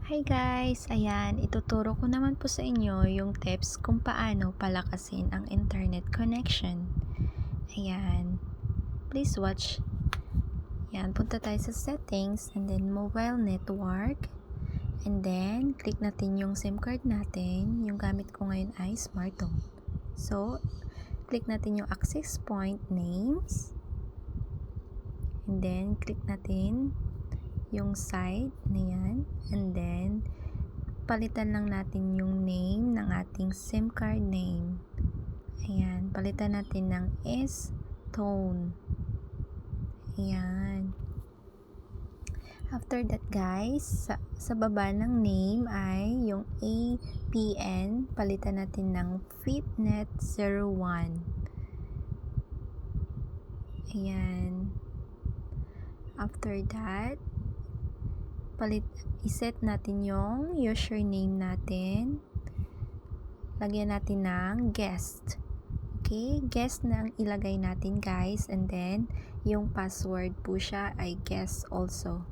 Hi guys! Ayan, ituturo ko naman po sa inyo yung tips kung paano palakasin ang internet connection. Ayan, please watch. Ayan, punta tayo sa settings and then mobile network. And then, click natin yung SIM card natin. Yung gamit ko ngayon ay Smartone. So, click natin yung access point names. And then, click natin yung site na yan. And then, palitan lang natin yung name ng ating SIM card name. Ayan, palitan natin ng S-Tone. Ayan. After that guys, sa baba ng name ay yung APN, palitan natin ng Fitnet01. Ayan. After that, iset natin yung username natin. Lagyan natin ng guest. Okay, guest na ang ilagay natin guys. And then, yung password po siya ay guest also.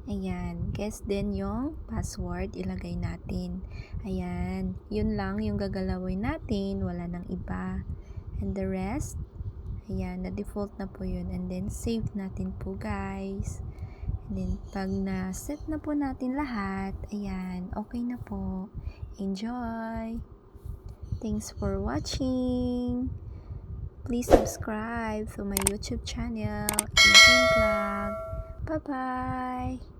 Ayan, guest din yung password ilagay natin. Ayan, yun lang yung gagalawin natin. Wala nang iba. And the rest, ayan, na-default na po yun. And then, save natin po guys. And then, pag na-set na po natin lahat, ayan, okay na po. Enjoy! Thanks for watching! Please subscribe to my YouTube channel, Aging Vlog. Bye-bye!